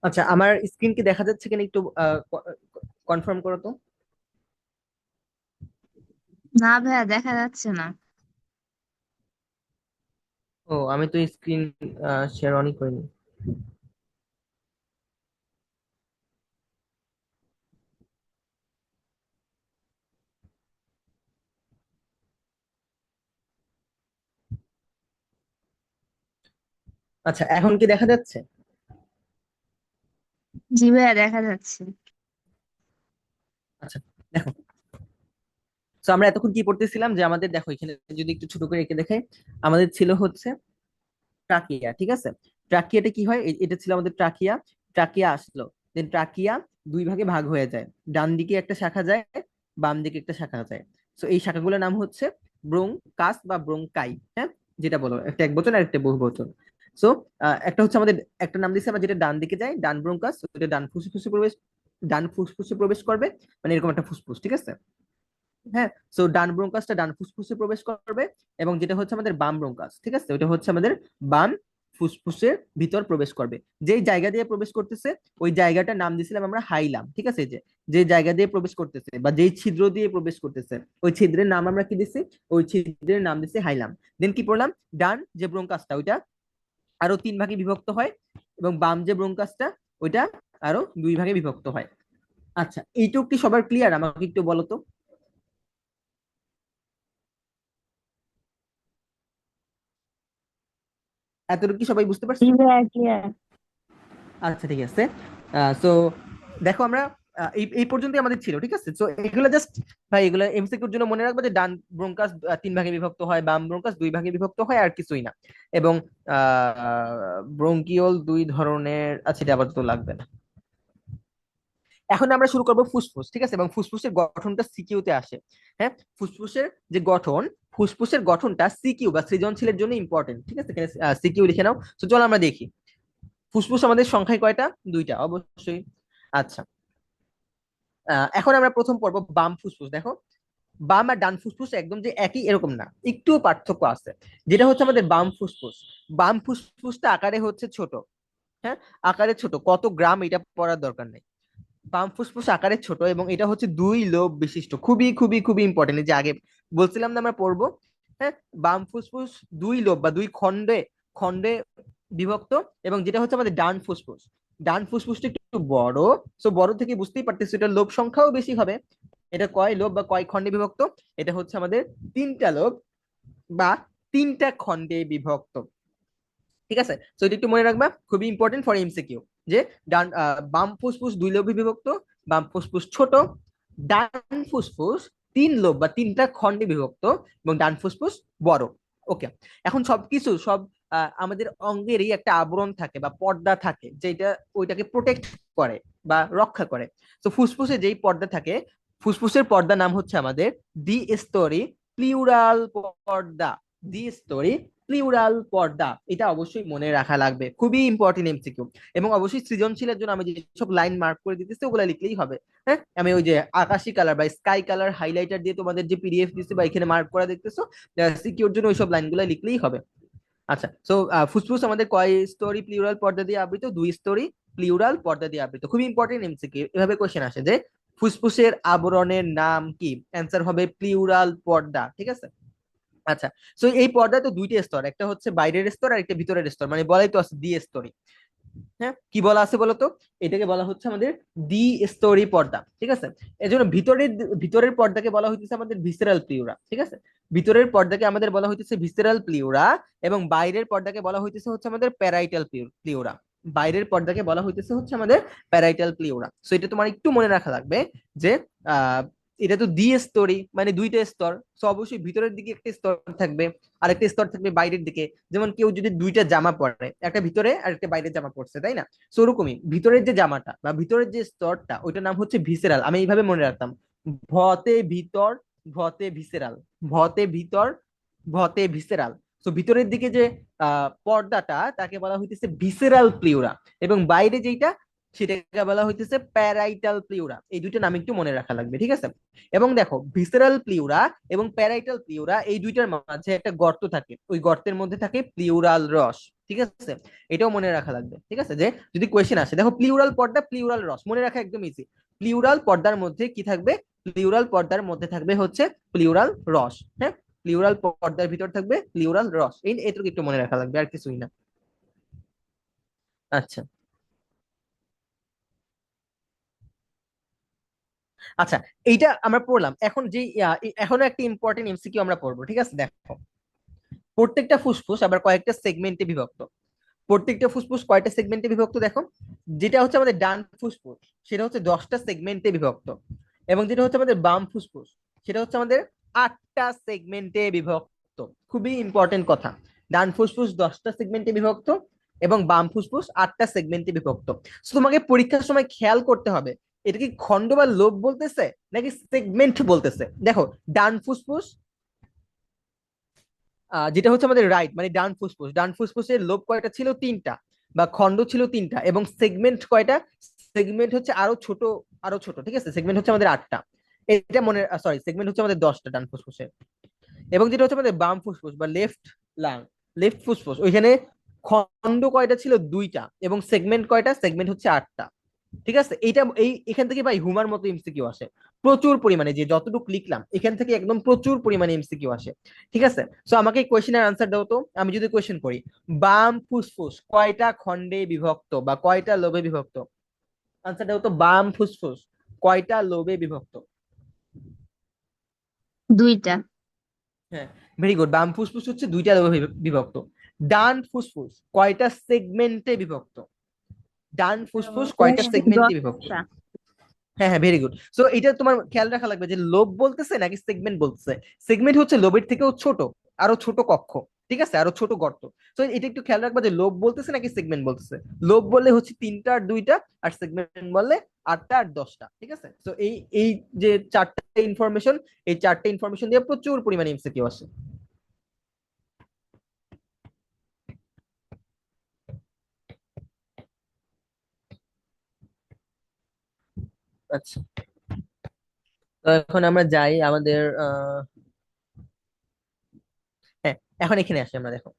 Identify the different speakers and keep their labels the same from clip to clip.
Speaker 1: আচ্ছা, আমার স্ক্রিন কি দেখা যাচ্ছে কিনা একটু কনফার্ম করো তো।
Speaker 2: না ভাইয়া, দেখা যাচ্ছে না।
Speaker 1: ও, আমি তো স্ক্রিন শেয়ার অনই করিনি। আচ্ছা, এখন কি দেখা যাচ্ছে?
Speaker 2: জি ভাইয়া, দেখা যাচ্ছে।
Speaker 1: আচ্ছা, দেখো। তো আমরা এতক্ষণ কি পড়তেছিলাম যে আমাদের, দেখো এখানে যদি একটু ছোট করে এঁকে দেখে, আমাদের ছিল হচ্ছে ট্রাকিয়া, ঠিক আছে। ট্রাকিয়াটা কি হয়, এটা ছিল আমাদের ট্রাকিয়া। ট্রাকিয়া আসলো, দেন ট্রাকিয়া দুই ভাগে ভাগ হয়ে যায়। ডান দিকে একটা শাখা যায়, বাম দিকে একটা শাখা যায়। তো এই শাখাগুলোর নাম হচ্ছে ব্রোঙ্কাস বা ব্রোঙ্কাই। হ্যাঁ, যেটা বলো, একটা একবচন আর একটা বহুবচন। সো একটা হচ্ছে আমাদের, একটা নাম দিচ্ছে আমরা, যেটা ডান দিকে যায় ডান ব্রোঙ্কাস, ওটা ডান ফুসফুসে প্রবেশ করবে, মানে এরকম একটা ফুসফুস, ঠিক আছে। হ্যাঁ। সো ডান ব্রোঙ্কাসটা ডান ফুসফুসে প্রবেশ করবে, এবং যেটা হচ্ছে আমাদের বাম ব্রোঙ্কাস, ঠিক আছে, ওটা হচ্ছে আমাদের বাম ফুসফুসের ভিতর প্রবেশ করবে। যেই জায়গা দিয়ে প্রবেশ করতেছে ওই জায়গাটার নাম দিয়েছিলাম আমরা হাইলাম, ঠিক আছে। যে যে জায়গা দিয়ে প্রবেশ করতেছে বা যেই ছিদ্র দিয়ে প্রবেশ করতেছে ওই ছিদ্রের নাম আমরা কি দিছি, ওই ছিদ্রের নাম দিছি হাইলাম। দেন কি পড়লাম, ডান যে ব্রোঙ্কাসটা ওইটা আরো তিন ভাগে বিভক্ত হয়, এবং বাম যে ব্রোঙ্কাসটা ওইটা আরো দুই ভাগে বিভক্ত হয়। আচ্ছা, এইটুকু কি সবার ক্লিয়ার? আমাকে একটু বলো তো। এতটুকু কি সবাই বুঝতে
Speaker 2: জি
Speaker 1: পারছো?
Speaker 2: ভাইয়া, ক্লিয়ার।
Speaker 1: আচ্ছা, ঠিক আছে। সো দেখো, আমরা এই এই পর্যন্তই আমাদের ছিল, ঠিক আছে। সো এগুলো জাস্ট, ভাই এগুলো এমসিকিউর জন্য মনে রাখবো যে ডান ব্রোঙ্কাস তিন ভাগে বিভক্ত হয়, বাম ব্রোঙ্কাস দুই ভাগে বিভক্ত হয়, আর কিছুই না। এবং ব্রোঙ্কিওল দুই ধরনের আছে, এটা আপাতত লাগবে না। এখন আমরা শুরু করবো ফুসফুস, ঠিক আছে, এবং ফুসফুসের গঠনটা সিকিউ তে আসে। হ্যাঁ, ফুসফুসের যে গঠন, ফুসফুসের গঠনটা সিকিউ বা সৃজনশীলের জন্য ইম্পর্টেন্ট, ঠিক আছে। সিকিউ লিখে নাও। তো চলো আমরা দেখি, ফুসফুস আমাদের সংখ্যায় কয়টা? দুইটা, অবশ্যই। আচ্ছা, এখন আমরা প্রথম পর্ব বাম ফুসফুস। দেখো, বাম আর ডান ফুসফুস একদম যে একই এরকম না, একটুও পার্থক্য আছে। যেটা হচ্ছে আমাদের বাম ফুসফুস, বাম ফুসফুসটা আকারে হচ্ছে ছোট। হ্যাঁ, আকারে ছোট, কত গ্রাম এটা পড়ার দরকার নেই। বাম ফুসফুস আকারে ছোট, এবং এটা হচ্ছে দুই লোব বিশিষ্ট, খুবই খুবই খুবই ইম্পর্টেন্ট, যে আগে বলছিলাম না আমরা পড়বো। হ্যাঁ, বাম ফুসফুস দুই লোব বা দুই খণ্ডে খণ্ডে বিভক্ত। এবং যেটা হচ্ছে আমাদের ডান ফুসফুস, ডান ফুসফুসটা একটু বড়। সো বড় থেকে বুঝতেই পারতেছি এটা লোব সংখ্যাও বেশি হবে। এটা কয় লোব বা কয় খণ্ডে বিভক্ত? এটা হচ্ছে আমাদের তিনটা লোব বা তিনটা খণ্ডে বিভক্ত, ঠিক আছে। তো এটা একটু মনে রাখবা, খুবই ইম্পর্টেন্ট ফর এমসিকিউ। যে বাম ফুসফুস দুই লোবে বিভক্ত, বাম ফুসফুস ছোট, ডান ফুসফুস তিন লোব বা তিনটা খণ্ডে বিভক্ত, এবং ডান ফুসফুস বড়। ওকে। এখন সবকিছু সব আমাদের অঙ্গেরই একটা আবরণ থাকে বা পর্দা থাকে, যেটা ওইটাকে প্রোটেক্ট করে বা রক্ষা করে। তো ফুসফুসে যেই পর্দা থাকে, ফুসফুসের পর্দা নাম হচ্ছে আমাদের দ্বি স্তরী প্লিউরাল পর্দা। দ্বি স্তরী প্লিউরাল পর্দা, এটা অবশ্যই মনে রাখা লাগবে, খুবই ইম্পর্টেন্ট এমসিকিউ। এবং অবশ্যই সৃজনশীলের জন্য আমি যেসব লাইন মার্ক করে দিতেছি ওগুলা লিখলেই হবে। হ্যাঁ, আমি ওই যে আকাশি কালার বা স্কাই কালার হাইলাইটার দিয়ে তোমাদের যে পিডিএফ দিচ্ছি বা এখানে মার্ক করা দেখতেছো, সিকিউর জন্য ওইসব লাইনগুলো লিখলেই হবে। আচ্ছা, তো ফুসফুস আমাদের কয় স্তরী প্লিউরাল পর্দা দিয়ে আবৃত? দুই স্তরী প্লিউরাল পর্দা দিয়ে আবৃত। খুবই ইম্পর্টেন্ট এমসিকিউ, এভাবে কোশ্চেন আসে যে ফুসফুসের আবরণের নাম কি? অ্যান্সার হবে প্লিউরাল পর্দা, ঠিক আছে। আচ্ছা, তো এই পর্দায় তো দুইটা স্তর, একটা হচ্ছে বাইরের স্তর আর একটা ভিতরের স্তর, মানে বলাই তো আছে দ্বি স্তরী। হ্যাঁ, কি বলা আছে বলতো? এটাকে বলা হচ্ছে আমাদের দ্বি স্তরী পর্দা, ঠিক আছে। এজন্য ভিতরের ভিতরের পর্দাকে বলা হইতেছে আমাদের ভিসেরাল প্লিউরা, ঠিক আছে। ভিতরের পর্দাকে আমাদের বলা হইতেছে ভিসেরাল প্লিউরা, এবং বাইরের পর্দাকে বলা হইতেছে হচ্ছে আমাদের প্যারাইটাল প্লিউরা। বাইরের পর্দাকে বলা হইতেছে হচ্ছে আমাদের প্যারাইটাল প্লিউরা। সো এটা তোমার একটু মনে রাখা লাগবে যে আহ এটা তো দ্বিস্তরী, মানে দুইটা স্তর। সো অবশ্যই ভিতরের দিকে একটা স্তর থাকবে, আর একটা স্তর থাকবে বাইরের দিকে। যেমন কেউ যদি দুইটা জামা পরে, একটা ভিতরে আর একটা বাইরে জামা পড়ছে, তাই না? সো ওরকমই ভিতরের যে জামাটা বা ভিতরের যে স্তরটা ওইটার নাম হচ্ছে ভিসেরাল, আমি এইভাবে মনে রাখতাম। ভতে ভিতর, ভতে ভিসেরাল, ভতে ভিতর, ভতে ভিসেরাল। তো ভিতরের দিকে যে পর্দাটা তাকে বলা হইতেছে ভিসেরাল প্লিউরা, এবং বাইরে যেটা সেটাকে বলা হইতেছে প্যারাইটাল প্লিউরা। এই দুইটা নাম একটু মনে রাখা লাগবে, ঠিক আছে। এবং দেখো, ভিসেরাল প্লিউরা এবং প্যারাইটাল প্লিউরা এই দুইটার মাঝে একটা গর্ত থাকে, ওই গর্তের মধ্যে থাকে প্লিউরাল রস। ঠিক আছে, এটাও মনে রাখা লাগবে। ঠিক আছে, যে যদি কোয়েশ্চেন আসে, দেখো প্লিউরাল পর্দা প্লিউরাল রস মনে রাখা একদম ইজি। প্লিউরাল পর্দার মধ্যে কি থাকবে? প্লিউরাল পর্দার মধ্যে থাকবে হচ্ছে প্লিউরাল রস। হ্যাঁ, প্লিউরাল পর্দার ভিতর থাকবে প্লিউরাল রস, এই এটুকু একটু মনে রাখা লাগবে, আর কিছুই না। আচ্ছা আচ্ছা, এইটা আমরা পড়লাম। এখন যে এখনো একটা ইম্পর্টেন্ট এমসিকিউ আমরা পড়বো। ঠিক আছে, দেখো প্রত্যেকটা ফুসফুস আবার কয়েকটা সেগমেন্টে বিভক্ত। প্রত্যেকটা ফুসফুস কয়টা সেগমেন্টে বিভক্ত দেখো। যেটা হচ্ছে আমাদের ডান ফুসফুস, সেটা হচ্ছে 10টা সেগমেন্টে বিভক্ত। এবং যেটা হচ্ছে আমাদের বাম ফুসফুস, সেটা হচ্ছে আমাদের 8টা সেগমেন্টে বিভক্ত। খুবই ইম্পর্টেন্ট কথা। ডান ফুসফুস 10টা সেগমেন্টে বিভক্ত এবং বাম ফুসফুস 8টা সেগমেন্টে বিভক্ত। So, তোমাকে পরীক্ষার সময় খেয়াল করতে হবে এটা কি খন্ড বা লোব বলতেছে নাকি সেগমেন্ট বলতেছে। দেখো, ডান ফুসফুস যেটা হচ্ছে আমাদের রাইট মানে ডান ফুসফুস, ডান ফুসফুসের লোব কয়টা ছিল? 3টা। বা খন্ড ছিল 3টা, এবং সেগমেন্ট কয়টা? সেগমেন্ট হচ্ছে আরো ছোট, আরো ছোট। ঠিক আছে, সেগমেন্ট হচ্ছে আমাদের 8টা। এটা মনে, সরি, সেগমেন্ট হচ্ছে আমাদের 10টা ডান ফুসফুসে। এবং যেটা হচ্ছে আমাদের বাম ফুসফুস বা লেফট লাং, লেফট ফুসফুস, ওইখানে খন্ড কয়টা ছিল? 2টা, এবং সেগমেন্ট কয়টা? সেগমেন্ট হচ্ছে 8টা। ঠিক আছে, এইটা এখান থেকে ভাই হুমার মতো এমসিকিউ আসে প্রচুর পরিমাণে। যে যতটুকু লিখলাম এখান থেকে একদম প্রচুর পরিমাণে এমসিকিউ আসে। ঠিক আছে, সো আমাকে কোয়েশ্চেনের আনসার দাও তো। আমি যদি কোয়েশ্চেন করি, বাম ফুসফুস কয়টা খণ্ডে বিভক্ত বা কয়টা লোবে বিভক্ত? আনসার দাও তো, বাম ফুসফুস কয়টা লোবে বিভক্ত?
Speaker 2: দুইটা।
Speaker 1: হ্যাঁ, ভেরি গুড, বাম ফুসফুস হচ্ছে 2টা লোবে বিভক্ত। ডান ফুসফুস কয়টা সেগমেন্টে বিভক্ত? ডান ফুসফুস কয়টা সেগমেন্টে বিভক্ত?
Speaker 2: 10টা।
Speaker 1: হ্যাঁ হ্যাঁ, ভেরি গুড। সো এটা তোমার খেয়াল রাখা লাগবে যে লোব বলতেছে নাকি সেগমেন্ট বলতেছে। সেগমেন্ট হচ্ছে লোবের থেকেও ছোট, আরো ছোট কক্ষ। ঠিক আছে, আরো ছোট গর্ত। তো এটা একটু খেয়াল রাখবা যে লোব বলতেছে নাকি সেগমেন্ট বলতেছে। লোব বললে হচ্ছে 3টা আর 2টা, আর সেগমেন্ট বললে 8টা আর 10টা। ঠিক আছে, তো এই এই যে 4টা ইনফরমেশন, এই 4টা ইনফরমেশন দিয়ে প্রচুর পরিমাণে এমসিকিউ আসে। আচ্ছা, তো এখন আমরা যাই আমাদের হ্যাঁ, এখন এখানে আসি আমরা, দেখো।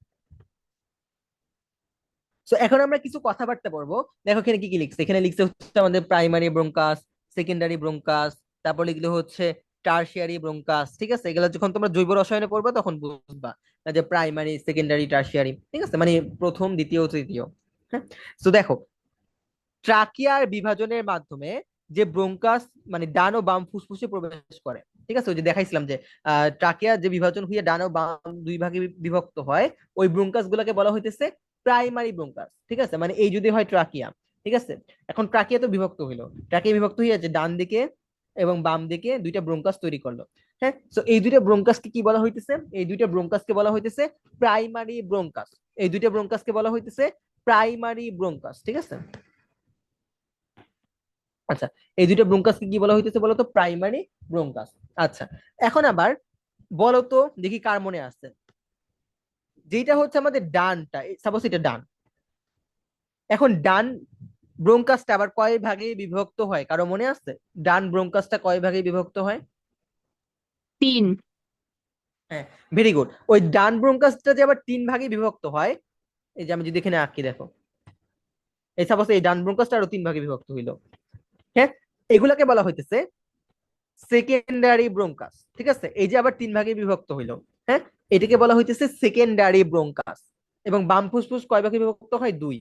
Speaker 1: তো এখন আমরা কিছু কথাবার্তা বলবো। দেখো এখানে কি কি লিখছে। এখানে লিখছে হচ্ছে আমাদের প্রাইমারি ব্রোঙ্কাস, সেকেন্ডারি ব্রোঙ্কাস, তারপর লিখলে হচ্ছে টারশিয়ারি ব্রোঙ্কাস। ঠিক আছে, এগুলো যখন তোমরা জৈব রসায়নে পড়বে তখন বুঝবা যে প্রাইমারি, সেকেন্ডারি, টারশিয়ারি। ঠিক আছে, মানে প্রথম, দ্বিতীয়, তৃতীয়। হ্যাঁ, তো দেখো ট্রাকিয়ার বিভাজনের মাধ্যমে যে ব্রোঙ্কাস মানে ডান ও বাম ফুসফুসে প্রবেশ করে। ঠিক আছে, ওই যে দেখাইছিলাম যে ট্রাকিয়ার যে বিভাজন হয়ে ডান ও বাম দুই ভাগে বিভক্ত হয়, ওই ব্রোঙ্কাস গুলাকে বলা হইতেছে প্রাইমারি ব্রোঙ্কাস। ঠিক আছে, মানে এই যদি হয় ট্রাকিয়া। ঠিক আছে, এখন ট্রাকিয়া তো বিভক্ত হইলো, ট্রাকিয়া বিভক্ত হয়ে যাচ্ছে ডান দিকে এবং বাম দিকে 2টা ব্রোঙ্কাস তৈরি করলো। হ্যাঁ, তো এই 2টা ব্রোঙ্কাসকে কি বলা হইতেছে? এই 2টা ব্রোঙ্কাসকে বলা হইতেছে প্রাইমারি ব্রোঙ্কাস। এই 2টা ব্রোঙ্কাসকে বলা হইতেছে প্রাইমারি ব্রোঙ্কাস। ঠিক আছে, আচ্ছা, এই 2টা ব্রোঙ্কাসকে কি বলা হইতেছে বলতো? Primary bronchus. আচ্ছা, এখন আবার বলো তো দেখি কার মনে আছে, যেটা হচ্ছে আমাদের ডানটা, সাপোজ এটা ডান। এখন ডান ব্রোঙ্কাসটা আবার কয় ভাগে বিভক্ত হয় কারো মনে আছে? ডান ব্রোঙ্কাসটা কয় ভাগে বিভক্ত হয়?
Speaker 2: 3।
Speaker 1: হ্যাঁ, ভেরি গুড। ওই ডান ব্রোঙ্কাসটা যে আবার 3 ভাগে বিভক্ত হয়, এই যে আমি যদি এখানে আঁকি, দেখো এই সাপোজ এই ডান ব্রোঙ্কাসটা আরো 3 ভাগে বিভক্ত হইলো। হ্যাঁ, এগুলাকে বলা হইতেছে সেকেন্ডারি ব্রোঙ্কাস। ঠিক আছে, এই যে আবার 3 ভাগে বিভক্ত হইলো। হ্যাঁ, এটাকে বলা হইতেছে সেকেন্ডারি ব্রোঙ্কাস। এবং বাম ফুসফুস কয় ভাগে বিভক্ত হয়? 2,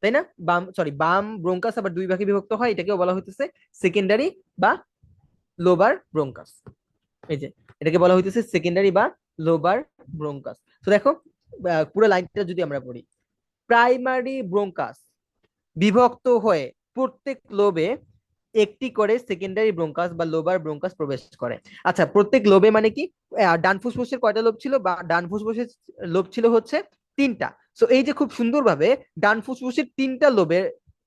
Speaker 1: তাই না? বাম, সরি, বাম ব্রোঙ্কাস আবার 2 ভাগে বিভক্ত হয়, এটাকেও বলা হইতেছে সেকেন্ডারি বা লোবার ব্রোঙ্কাস। এই যে এটাকে বলা হইতেছে সেকেন্ডারি বা লোবার ব্রোঙ্কাস। তো দেখো পুরো লাইনটা যদি আমরা পড়ি, প্রাইমারি ব্রোঙ্কাস বিভক্ত হয়ে প্রত্যেক লোবে একটি করে সেকেন্ডারি ব্রোঙ্কাস বা লোবার ব্রোঙ্কাস প্রবেশ করে। আচ্ছা, প্রত্যেক লোবে মানে কি? ডান ফুসফুসের কয়টা লোব ছিল? বা ডান ফুসফুসের লোব ছিল হচ্ছে 3টা। সো এই যে খুব সুন্দরভাবে ডান ফুসফুসের 3টা লোবে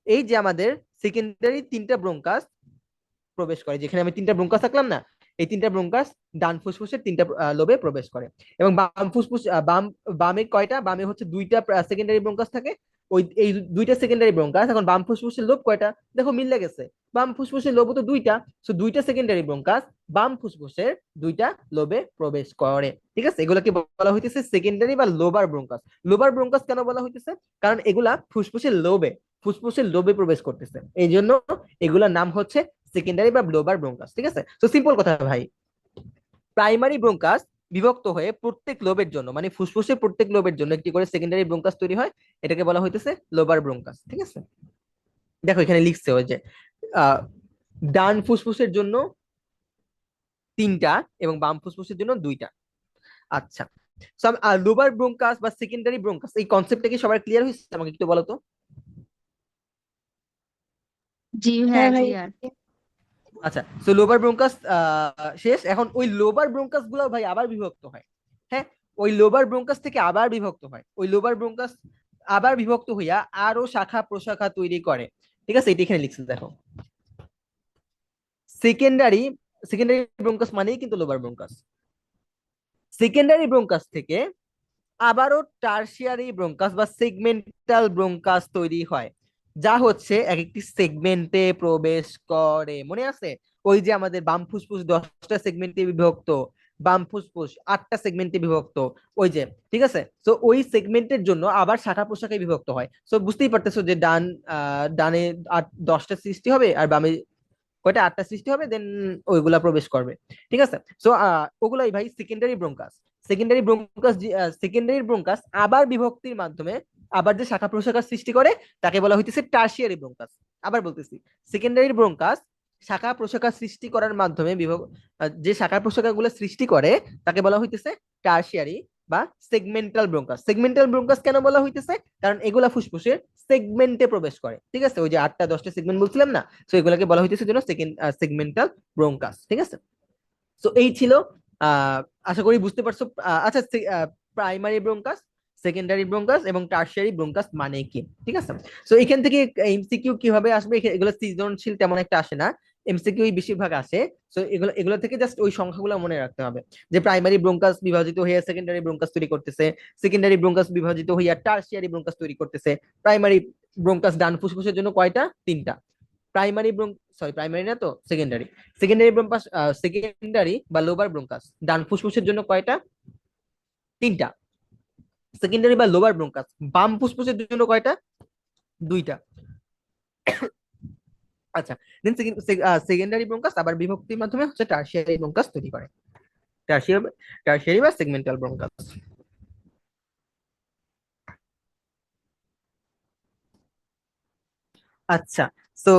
Speaker 1: এই যে আমাদের সেকেন্ডারি 3টা ব্রোঙ্কাস প্রবেশ করে। যেখানে আমি 3টা ব্রোঙ্কাস থাকলাম না, এই 3টা ব্রোঙ্কাস ডান ফুসফুসের 3টা লোবে প্রবেশ করে। এবং বাম ফুসফুস বামে কয়টা? বামে হচ্ছে 2টা সেকেন্ডারি ব্রোঙ্কাস থাকে, ওই এই দুইটা সেকেন্ডারি ব্রঙ্কাস। এখন বাম ফুসফুসের লোব কয়টা? দেখো মিলে গেছে, বাম ফুসফুসের লোব তো দুইটা। সো দুইটা সেকেন্ডারি ব্রঙ্কাস বাম ফুসফুসের দুইটা লোবে প্রবেশ করে। ঠিক আছে, এগুলোকে বলা হইতেছে সেকেন্ডারি বা লোবার ব্রঙ্কাস। লোবার ব্রঙ্কাস কেন বলা হইতেছে? কারণ এগুলা ফুসফুসের লোবে প্রবেশ করতেছে, এই জন্য এগুলার নাম হচ্ছে সেকেন্ডারি বা লোবার ব্রঙ্কাস। ঠিক আছে, তো সিম্পল কথা ভাই, প্রাইমারি ব্রঙ্কাস বিভক্ত হয়ে প্রত্যেক লোবের জন্য, মানে ফুসফুসের প্রত্যেক লোবের জন্য একটি করে সেকেন্ডারি ব্রঙ্কাস তৈরি হয়, এটাকে বলা হইতেছে লোবার ব্রঙ্কাস। ঠিক আছে, দেখো এখানে লিখছে ওই যে আহ, ডান ফুসফুসের জন্য তিনটা এবং বাম ফুসফুসের জন্য দুইটা। আচ্ছা, লোবার ব্রঙ্কাস বা সেকেন্ডারি ব্রঙ্কাস এই কনসেপ্টটা কি সবার ক্লিয়ার হয়েছে? আমাকে একটু বলো তো।
Speaker 2: জি
Speaker 3: হ্যাঁ
Speaker 2: হ্যাঁ
Speaker 3: ভাই।
Speaker 2: ক্লিয়ার।
Speaker 1: আচ্ছা, তো লোবার ব্রঙ্কাস শেষ। এখন ওই লোবার ব্রঙ্কাস গুলো ভাই আবার বিভক্ত হয়। হ্যাঁ, ওই লোবার ব্রঙ্কাস থেকে আবার বিভক্ত হয়, ওই লোবার ব্রঙ্কাস আবার বিভক্ত হইয়া আরো শাখা প্রশাখা তৈরি করে। ঠিক আছে, এটা এখানে লিখছে দেখো, সেকেন্ডারি সেকেন্ডারি ব্রঙ্কাস মানেই কিন্তু লোবার ব্রঙ্কাস। সেকেন্ডারি ব্রঙ্কাস থেকে আবারও টারশিয়ারি ব্রঙ্কাস বা সেগমেন্টাল ব্রঙ্কাস তৈরি হয়, যা হচ্ছে এক একটি সেগমেন্টে প্রবেশ করে। মনে আছে ওই যে আমাদের বাম ফুসফুস 10টা সেগমেন্টে বিভক্ত, বাম ফুসফুস 8টা সেগমেন্টে বিভক্ত, ওই যে। ঠিক আছে, তো ওই সেগমেন্টের জন্য আবার শাখা প্রশাখায় বিভক্ত হয়। তো বুঝতেই পারতেছো যে ডানে 10টা সৃষ্টি হবে আর বামে কয়টা? 8টা সৃষ্টি হবে, দেন ওইগুলা প্রবেশ করবে। ঠিক আছে, সো ওগুলাই ভাই সেকেন্ডারি ব্রঙ্কাস। সেকেন্ডারি ব্রঙ্কাস আবার বিভক্তির মাধ্যমে আবার যে শাখা প্রশাখার সৃষ্টি করে তাকে বলা হইতেছে টারশিয়ারি ব্রঙ্কাস। আবার বলতেছি, সেকেন্ডারি ব্রঙ্কাস শাখা প্রশাখা সৃষ্টি করার মাধ্যমে যে শাখা প্রশাখা গুলো সৃষ্টি করে তাকে বলা হইতেছে টারশিয়ারি বা সেগমেন্টাল ব্রঙ্কাস। সেগমেন্টাল ব্রঙ্কাস কেন বলা হইতেছে? কারণ এগুলা ফুসফুসের সেগমেন্টে প্রবেশ করে। ঠিক আছে, ওই যে 8টা 10টা সেগমেন্ট বলছিলাম না, তো এগুলাকে বলা হইতেছে জন্য সেগমেন্টাল ব্রঙ্কাস। ঠিক আছে, তো এই ছিল। আহ আশা করি বুঝতে পারছো। আচ্ছা, প্রাইমারি ব্রঙ্কাস, সেকেন্ডারি ব্রঙ্কাস এবং টারশিয়ারি ব্রঙ্কাস মানে কি? ঠিক আছে, তো এখান থেকে এমসিকিউ কিভাবে আসবে, এগুলো সৃজনশীল তেমন একটা আসে না, এমসিকিউ বেশিরভাগ আসে। তো এগুলো থেকে জাস্ট ওই সংখ্যাগুলো মনে রাখতে হবে, যে প্রাইমারি ব্রঙ্কাস বিভাজিত হয়ে সেকেন্ডারি ব্রঙ্কাস তৈরি করতেছে, সেকেন্ডারি ব্রঙ্কাস বিভাজিত হইয়া টারশিয়ারি ব্রঙ্কাস তৈরি করতেছে। প্রাইমারি ব্রঙ্কাস ডান ফুসফুসের জন্য কয়টা? তিনটা। প্রাইমারি না তো, সেকেন্ডারি। সেকেন্ডারি বা লোবার ব্রঙ্কাস ডান ফুসফুসের জন্য কয়টা? তিনটা। সেকেন্ডারি বা লোবার ব্রঙ্কাস বাম ফুসফুসের জন্য কয়টা? দুইটা। আচ্ছা, দেন সেকেন্ডারি ব্রঙ্কাস আবার বিভক্তির মাধ্যমে হচ্ছে টারশিয়ারি ব্রঙ্কাস তৈরি করে। টারশিয়ারি টারশিয়ারি বা সেগমেন্টাল ব্রঙ্কাস। আচ্ছা, তো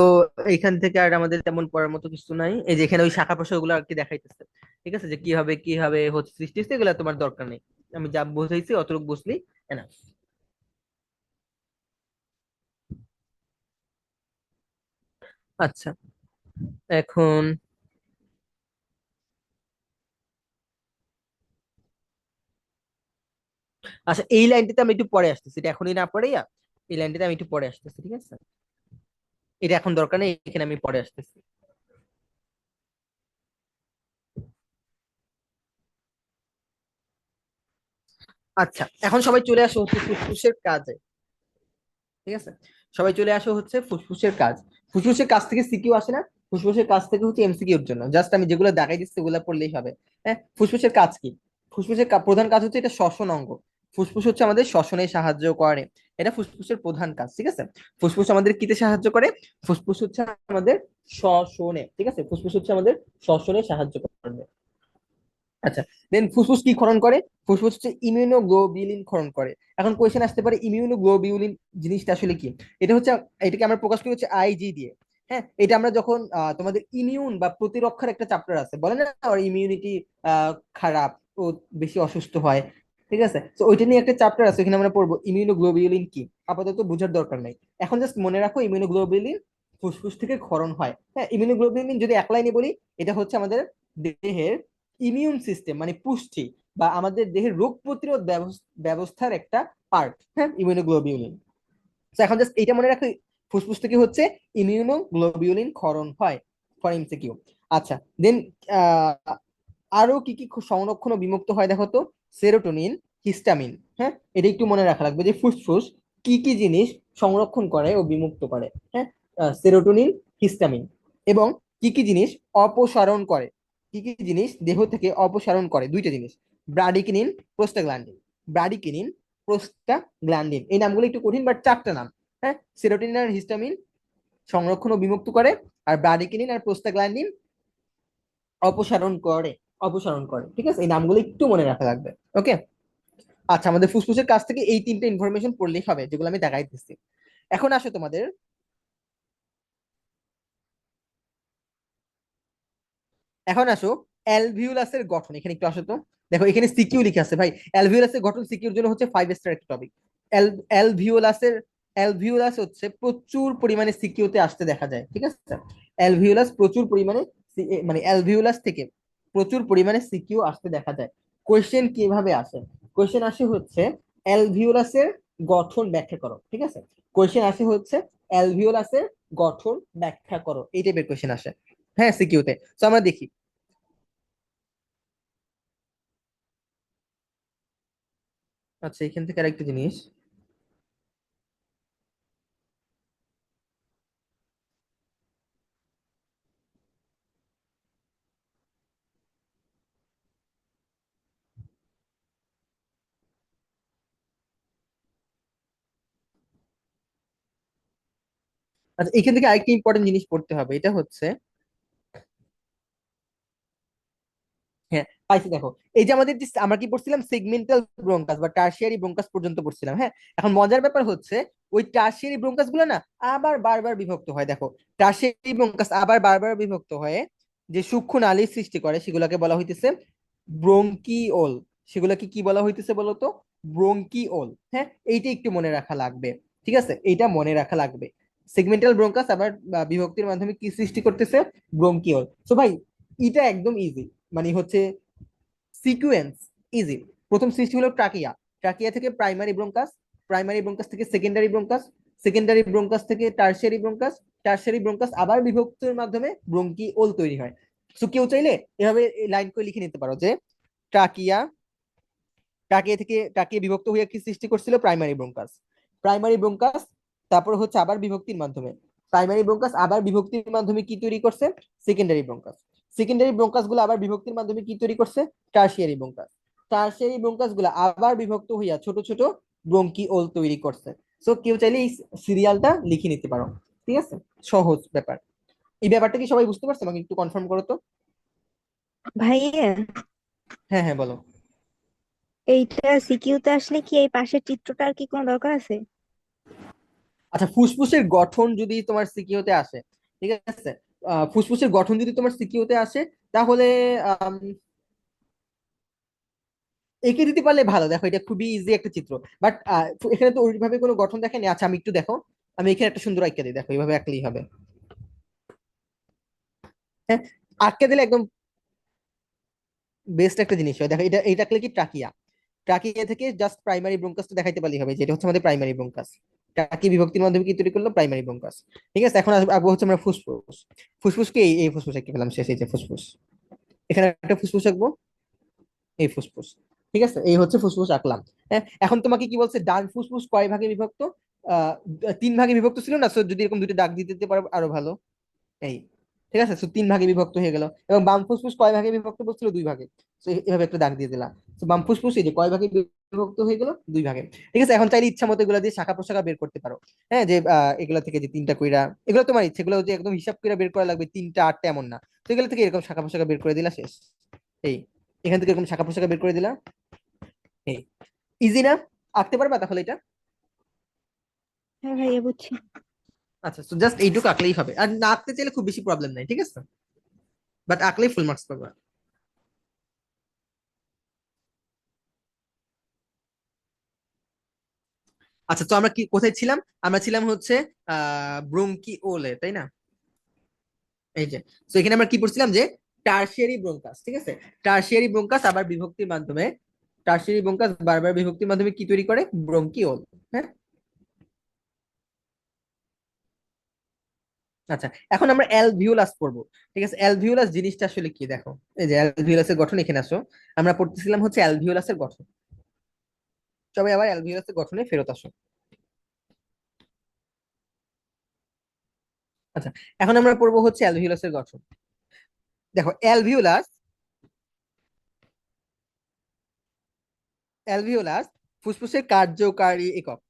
Speaker 1: এইখান থেকে আর আমাদের তেমন পড়ার মতো কিছু নাই। এই যে এখানে ওই শাখা প্রশাখা গুলো আর কি দেখাইতেছে। ঠিক আছে, যে কিভাবে কিভাবে হচ্ছে সৃষ্টি হচ্ছে, এগুলো তোমার দরকার নেই, আমি যা বুঝাইছি অতটুকু বুঝলি এনাফ। আচ্ছা, এখন আচ্ছা, এই লাইনটাতে আমি একটু পরে আসতেছি, এটা এখনই না পড়ে এই লাইনটাতে আমি একটু পরে আসতেছি। ঠিক আছে, এটা এখন দরকার নেই, এখানে আমি পরে আসতেছি। আচ্ছা, এখন সবাই চলে আসো হচ্ছে ফুসফুসের কাজে। ঠিক আছে, সবাই চলে আসো হচ্ছে ফুসফুসের কাজ। ফুসফুসের কাজ থেকে সিকিউ আসে না, ফুসফুসের কাজ থেকে হচ্ছে এমসিকিউ এর জন্য। জাস্ট আমি যেগুলো দেখাই দিচ্ছি সেগুলো পড়লেই হবে। হ্যাঁ, ফুসফুসের কাজ কি? ফুসফুসের প্রধান কাজ হচ্ছে এটা শ্বসন অঙ্গ। ফুসফুস হচ্ছে আমাদের শ্বসনে সাহায্য করে, এটা ফুসফুসের প্রধান কাজ। ঠিক আছে, ফুসফুস আমাদের কিতে সাহায্য করে? ফুসফুস হচ্ছে আমাদের শ্বসনে। ঠিক আছে, ফুসফুস হচ্ছে আমাদের শ্বসনে সাহায্য করবে। আচ্ছা, দেন ফুসফুস কি ক্ষরণ করে? ফুসফুস হচ্ছে ইমিউনোগ্লোবিউলিন ক্ষরণ করে। এখন কোয়েশ্চেন আসতে পারে ইমিউনোগ্লোবিউলিন জিনিসটা আসলে কি? এটা হচ্ছে, এটাকে আমরা প্রকাশ করি হচ্ছে আইজি দিয়ে। হ্যাঁ, এটা আমরা যখন তোমাদের ইমিউন বা প্রতিরক্ষার একটা চ্যাপ্টার আছে, বলে না আর ইমিউনিটি খারাপ, ও বেশি অসুস্থ হয়। ঠিক আছে, তো ওইটা নিয়ে একটা চ্যাপ্টার আছে, এখানে আমরা পড়বো ইমিউনোগ্লোবিউলিন কি। আপাতত বোঝার দরকার নাই, এখন জাস্ট মনে রাখো ইমিউনোগ্লোবিউলিন ফুসফুস থেকে ক্ষরণ হয়। হ্যাঁ, ইমিউনোগ্লোবিউলিন যদি এক লাইনে বলি, এটা হচ্ছে আমাদের দেহের ইমিউন সিস্টেম, মানে পুষ্টি বা আমাদের দেহের রোগ প্রতিরোধ ব্যবস্থার একটা পার্ট। হ্যাঁ, ইমিউনোগ্লোবিউলিন। তো এখন জাস্ট এইটা মনে রাখো, ফুসফুস থেকে হচ্ছে ইমিউনোগ্লোবিউলিন ক্ষরণ হয়, ফর এমসিকিউ। আচ্ছা, দেন আরো কি কি সংরক্ষণ ও বিমুক্ত হয় দেখো তো। Serotonin, histamine. হ্যাঁ, এটা একটু মনে রাখা লাগবে যে ফুসফুস কি কি জিনিস সংরক্ষণ করে ও বিমুক্ত করে? হ্যাঁ, সেরোটোনিন, হিস্টামিন। এবং কি কি জিনিস অপসারণ করে? কি কি জিনিস দেহ থেকে অপসারণ করে? দুইটা জিনিস, ব্রাডিকিনিন, প্রোস্টাগ্ল্যান্ডিন। ব্রাডিকিনিন, প্রোস্টাগ্ল্যান্ডিন, এই নামগুলো একটু কঠিন, বাট চারটা নাম। হ্যাঁ, সেরোটোনিন আর হিস্টামিন সংরক্ষণ ও বিমুক্ত করে, আর ব্রাডিকিনিন আর প্রোস্টাগ্ল্যান্ডিন অপসারণ করে। অপসারণ করে, ঠিক আছে? এই নামগুলো একটু মনে রাখা লাগবে। ওকে। আচ্ছা, আমাদের ফুসফুসের কাছ থেকে এই তিনটে ইনফরমেশন পড়লেই হবে, যেগুলো আমি দেখাই দিচ্ছি। এখন আসো তোমাদের, এখন আসো অ্যালভিউলাসের গঠন। এখানে একটু আসো তো। দেখো এখানে সিকিউ লিখে আছে ভাই। অ্যালভিউলাসের গঠন সিকিউর জন্য হচ্ছে 5 স্টার একটা টপিক। অ্যালভিউলাসের, অ্যালভিউলাস হচ্ছে প্রচুর পরিমাণে সিকিউতে আসতে দেখা যায়, ঠিক আছে? অ্যালভিউলাস প্রচুর পরিমাণে মানে অ্যালভিউলাস থেকে প্রচুর পরিমাণে সিকিউ আসতে দেখা যায়। কোয়েশ্চেন কিভাবে আসে? কোয়েশ্চেন আসে হচ্ছে অ্যালভিউলাসের গঠন ব্যাখ্যা করো, ঠিক আছে? কোয়েশ্চেন আসে হচ্ছে অ্যালভিউলাসের গঠন ব্যাখ্যা করো, এই টাইপের কোয়েশ্চেন আসে। হ্যাঁ, সিকিউতে। তো আমরা দেখি। আচ্ছা, এখান থেকে আরেকটা জিনিস। আচ্ছা, এখান থেকে আরেকটা ইম্পর্টেন্ট জিনিস পড়তে হবে, এটা হচ্ছে, হ্যাঁ পাইছি দেখো। এই যে আমাদের যে আমরা কি পড়ছিলাম, সেগমেন্টাল ব্রোঙ্কাস বা টার্সিয়ারি ব্রোঙ্কাস পর্যন্ত পড়ছিলাম। হ্যাঁ, এখন মজার ব্যাপার হচ্ছে ওই টার্সিয়ারি ব্রোঙ্কাস গুলো না আবার বারবার বিভক্ত হয়। দেখো, টার্সিয়ারি ব্রোঙ্কাস আবার বারবার বিভক্ত হয়ে যে সূক্ষ্ম নালীর সৃষ্টি করে সেগুলোকে বলা হইতেছে ব্রোঙ্কিওল। সেগুলোকে কি বলা হইতেছে বলতো? ব্রোঙ্কিওল। হ্যাঁ, এইটা একটু মনে রাখা লাগবে, ঠিক আছে? এইটা মনে রাখা লাগবে। সেগমেন্টাল ব্রোঙ্কাস আবার বিভক্তির মাধ্যমে কি সৃষ্টি করতেছে? ব্রোঙ্কিওল। সো ভাই, এটা একদম ইজি, মানে হচ্ছে সিকুয়েন্স ইজি। প্রথম সৃষ্টি হলো ট্রাকিয়া, ট্রাকিয়া থেকে প্রাইমারি ব্রোঙ্কাস, প্রাইমারি ব্রোঙ্কাস থেকে সেকেন্ডারি ব্রোঙ্কাস, সেকেন্ডারি ব্রোঙ্কাস থেকে টার্সিয়ারি ব্রোঙ্কাস, টার্সিয়ারি ব্রোঙ্কাস আবার বিভক্তের মাধ্যমে ব্রোঙ্কিওল তৈরি হয়। সো কেউ চাইলে এভাবে লাইন করে লিখে নিতে পারো যে ট্রাকিয়া, ট্রাকিয়া থেকে ট্রাকিয়া বিভক্ত হয়ে কি সৃষ্টি করছিল? Primary bronchus. প্রাইমারি ব্রোঙ্কাস তারপর হচ্ছে আবার বিভক্তির মাধ্যমে, প্রাইমারি ব্রোঙ্কাস আবার বিভক্তির মাধ্যমে কি তৈরি করছে? Secondary bronchus. সেকেন্ডারি ব্রোঙ্কাস গুলো আবার বিভক্তির মাধ্যমে কি তৈরি করছে? Tertiary bronchus. টার্সিয়ারি ব্রোঙ্কাস গুলো আবার বিভক্ত হইয়া ছোট ছোট ব্রোঙ্কিওল তৈরি করছে। সো কেউ চাইলে এই সিরিয়ালটা লিখে নিতে পারো, ঠিক আছে? সহজ ব্যাপার। এই ব্যাপারটা কি সবাই বুঝতে পারছে? আমাকে একটু কনফার্ম করো তো।
Speaker 3: ভাইয়া,
Speaker 1: হ্যাঁ হ্যাঁ, বলো।
Speaker 3: এইটা সিকিউতে আসলে কি এই পাশের চিত্রটার কি কোনো দরকার আছে?
Speaker 1: আচ্ছা, ফুসফুসের গঠন যদি তোমার সিকিউতে আসে, ঠিক আছে, ফুসফুসের গঠন যদি তোমার সিকিউতে আসে, তাহলে আম, এঁকে দিতে পারলে ভালো। দেখো, এটা খুবই ইজি একটা চিত্র, বাট এখানে তো ওইভাবে কোনো গঠন দেখায়নি। আচ্ছা, আমি একটু দেখো, আমি এখানে একটা সুন্দর আঁকা দিই, দেখো এইভাবে আঁকলেই হবে। হ্যাঁ, আঁকে দিলে একদম বেস্ট একটা জিনিস হয়। দেখো, এটা এটা আঁকলে কি ট্রাকিয়া, ট্রাকিয়া থেকে জাস্ট প্রাইমারি ব্রোঙ্কাসটা দেখাইতে পারলেই হবে, যেটা হচ্ছে আমাদের প্রাইমারি ব্রোঙ্কাস। ট্রাকি বিভক্তির মাধ্যমে কি তৈরি করলো? Primary bronchus. ঠিক আছে, এখন আসবো হচ্ছে আমরা ফুসফুস। ফুসফুসকে এই ফুসফুস এঁকে ফেলাম, শেষ। এই যে ফুসফুস, এখানে একটা ফুসফুস আঁকবো, এই ফুসফুস। ঠিক আছে, এই হচ্ছে ফুসফুস আঁকলাম। হ্যাঁ, এখন তোমাকে কি বলছে? ডান ফুসফুস কয় ভাগে বিভক্ত? আহ 3 ভাগে বিভক্ত ছিল না? So, যদি এরকম দুটো দাগ দিয়ে দিতে পারো আরো ভালো। এই, ঠিক আছে, 3 ভাগে বিভক্ত হয়ে গেল। এবং বাম ফুসফুস কয় ভাগে বিভক্ত বলছিল? 2 ভাগে। তো এভাবে একটা দাগ দিয়ে দিলাম। তো বাম ফুসফুস এই যে কয় ভাগে বিভক্ত হয়ে গেল? 2 ভাগে। ঠিক আছে, এখন চাইলে ইচ্ছা মতো এগুলো দিয়ে শাখা প্রশাখা বের করতে পারো। হ্যাঁ, যে এগুলা থেকে যে 3টা কইরা, এগুলো তোমার ইচ্ছে, এগুলো যে একদম হিসাব করে বের করা লাগবে 3টা 8টা এমন না। তো এগুলো থেকে এরকম শাখা প্রশাখা বের করে দিলা, শেষ। এই, এখান থেকে এরকম শাখা প্রশাখা বের করে দিলা। এই, ইজি না? আঁকতে পারবা তাহলে এটা?
Speaker 3: হ্যাঁ ভাইয়া, বুঝছি।
Speaker 1: আচ্ছা, তো জাস্ট এইটুকু আঁকলেই হবে, আর না আঁকতে চাইলে খুব বেশি প্রবলেম নাই, ঠিক আছে? বাট আঁকলেই ফুল মার্কস পাবা। আচ্ছা, তো আমরা কি কোথায় ছিলাম? আমরা ছিলাম হচ্ছে ব্রোঙ্কিওলে, তাই না? এই যে, তো এখানে আমরা কি পড়ছিলাম যে টার্সিয়ারি ব্রোঙ্কাস, ঠিক আছে? টার্সিয়ারি ব্রোঙ্কাস আবার বিভক্তির মাধ্যমে, টার্সিয়ারি ব্রোঙ্কাস বারবার বিভক্তির মাধ্যমে কি তৈরি করে? ব্রোঙ্কিওল। হ্যাঁ। আচ্ছা, এখন আমরা অ্যালভিওলাস পড়বো। ঠিক আছে, অ্যালভিওলাস জিনিসটা আসলে কি দেখো। এই যে অ্যালভিওলাসের গঠন, এখানে আসো। আমরা পড়তেছিলাম হচ্ছে অ্যালভিওলাসের গঠন। সবাই আবার অ্যালভিওলাসের গঠনে ফেরত আসো। আচ্ছা, এখন আমরা পড়বো হচ্ছে অ্যালভিওলাসের গঠন। দেখো, অ্যালভিওলাস অ্যালভিওলাস ফুসফুসের কার্যকারী একক।